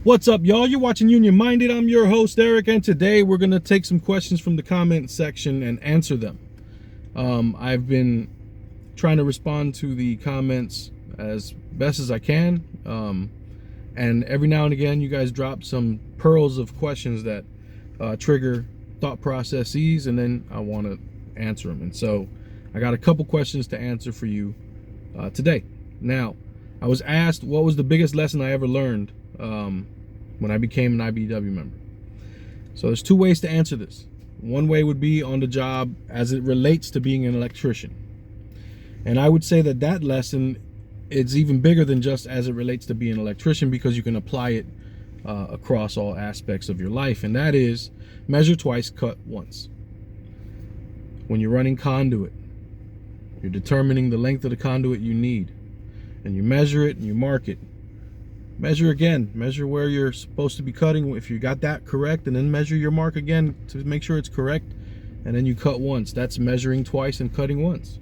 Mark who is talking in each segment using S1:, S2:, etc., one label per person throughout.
S1: What's up, y'all? You're watching Union Minded. I'm your host, Eric, and today we're going to take some questions from the comment section and answer them. I've been trying to respond to the comments as best as I can, and every now and again you guys drop some pearls of questions that trigger thought processes, and then I want to answer them. And so I got a couple questions to answer for you today. Now, I was asked what was the biggest lesson I ever learned when I became an IBEW member. So there's two ways to answer this. One way would be on the job as it relates to being an electrician. And I would say that that lesson is even bigger than just as it relates to being an electrician, because you can apply it across all aspects of your life. And that is measure twice, cut once. When you're running conduit, you're determining the length of the conduit you need, and you measure it and you mark it. Measure again, measure where you're supposed to be cutting if you got that correct, and then measure your mark again to make sure it's correct, and then you cut once. That's measuring twice and cutting once.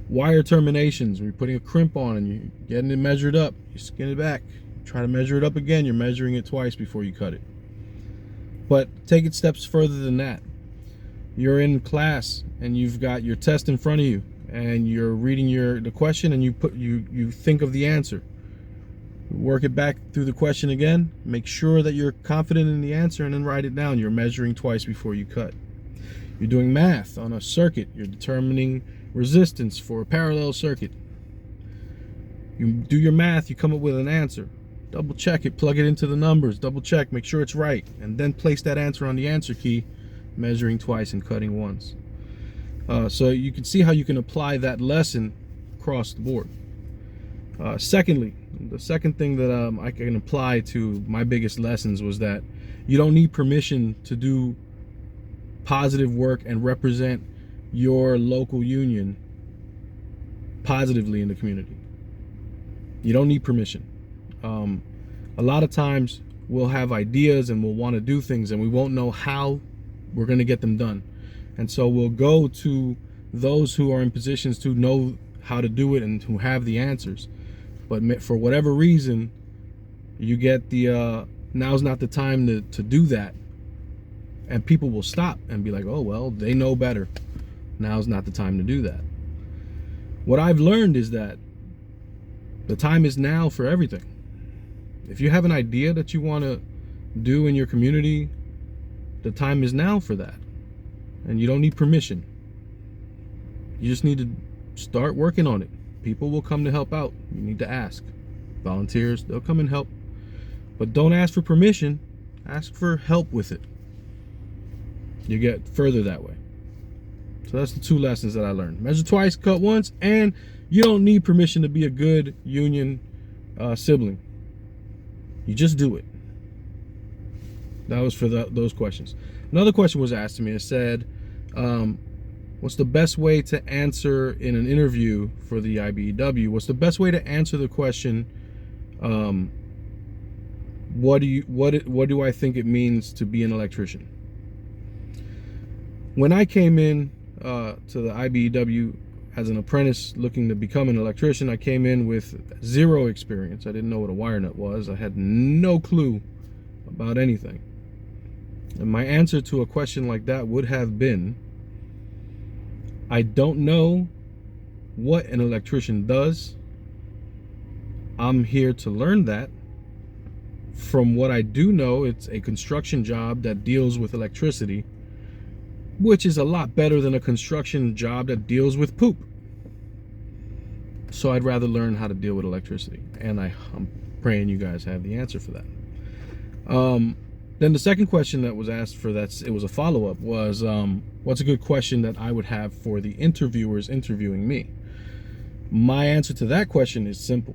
S1: Wire terminations, when you're putting a crimp on and you're getting it measured up, you skin it back, try to measure it up again, you're measuring it twice before you cut it. But take it steps further than that. You're in class and you've got your test in front of you, and you're reading the question, and you think of the answer. Work it back through the question again, make sure that you're confident in the answer, and then write it down. You're measuring twice before you cut. You're doing math on a circuit, you're determining resistance for a parallel circuit. You do your math, you come up with an answer, double check it, plug it into the numbers, double check, make sure it's right, and then place that answer on the answer key, measuring twice and cutting once. So you can see how you can apply that lesson across the board. Secondly, the second thing that I can apply to my biggest lessons was that you don't need permission to do positive work and represent your local union positively in the community. You don't need permission. A lot of times we'll have ideas and we'll want to do things, and we won't know how we're going to get them done. And so we'll go to those who are in positions to know how to do it and who have the answers. But for whatever reason, you get the now's not the time to do that, and people will stop and be like, oh well, they know better, now's not the time to do that. What I've learned is that the time is now for everything. If you have an idea that you want to do in your community, the time is now for that, and you don't need permission. You just need to start working on it. People will come to help out. You need to ask. Volunteers, they'll come and help. But don't ask for permission. Ask for help with it. You get further that way. So that's the two lessons that I learned. Measure twice, cut once, and you don't need permission to be a good union sibling. You just do it. That was for those questions. Another question was asked to me. It said, what's the best way to answer in an interview for the IBEW? What's the best way to answer the question, what do I think it means to be an electrician? When I came in to the IBEW as an apprentice looking to become an electrician, I came in with zero experience. I didn't know what a wire nut was. I had no clue about anything. And my answer to a question like that would have been, I don't know what an electrician does. I'm here to learn that. From what I do know, it's a construction job that deals with electricity, which is a lot better than a construction job that deals with poop. So I'd rather learn how to deal with electricity, and I'm praying you guys have the answer for that. Then the second question that was asked for it was a follow-up, was what's a good question that I would have for the interviewers interviewing me? My answer to that question is simple.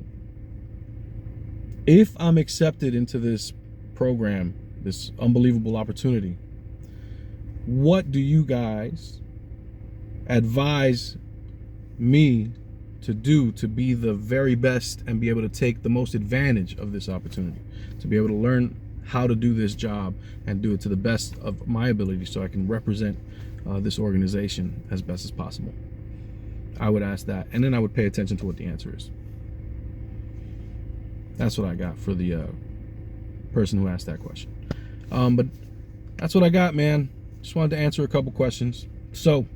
S1: If I'm accepted into this program, this unbelievable opportunity, what do you guys advise me to do to be the very best and be able to take the most advantage of this opportunity, to be able to learn how to do this job and do it to the best of my ability so I can represent this organization as best as possible? I would ask that, and then I would pay attention to what the answer is. That's what I got for the person who asked that question. But that's what I got, man. Just wanted to answer a couple questions. So,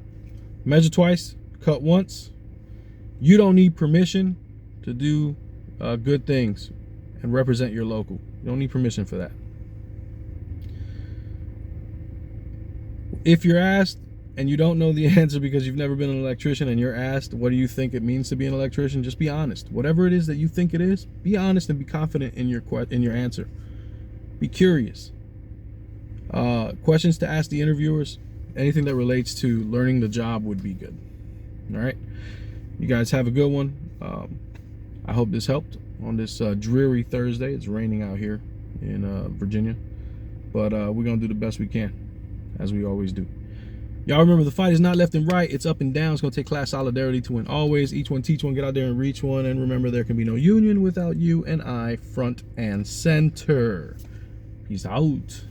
S1: measure twice, cut once. You don't need permission to do good things and represent your local. You don't need permission for that. If you're asked and you don't know the answer because you've never been an electrician, and you're asked, what do you think it means to be an electrician? Just be honest. Whatever it is that you think it is, be honest and be confident in your answer. Be curious. Questions to ask the interviewers, anything that relates to learning the job would be good. All right. You guys have a good one. I hope this helped on this dreary Thursday. It's raining out here in Virginia, but we're gonna do the best we can, as we always do. Y'all remember, the fight is not left and right, it's up and down. It's gonna take class solidarity to win always. Each one teach one, get out there and reach one. And remember, there can be no union without you and I front and center. Peace out.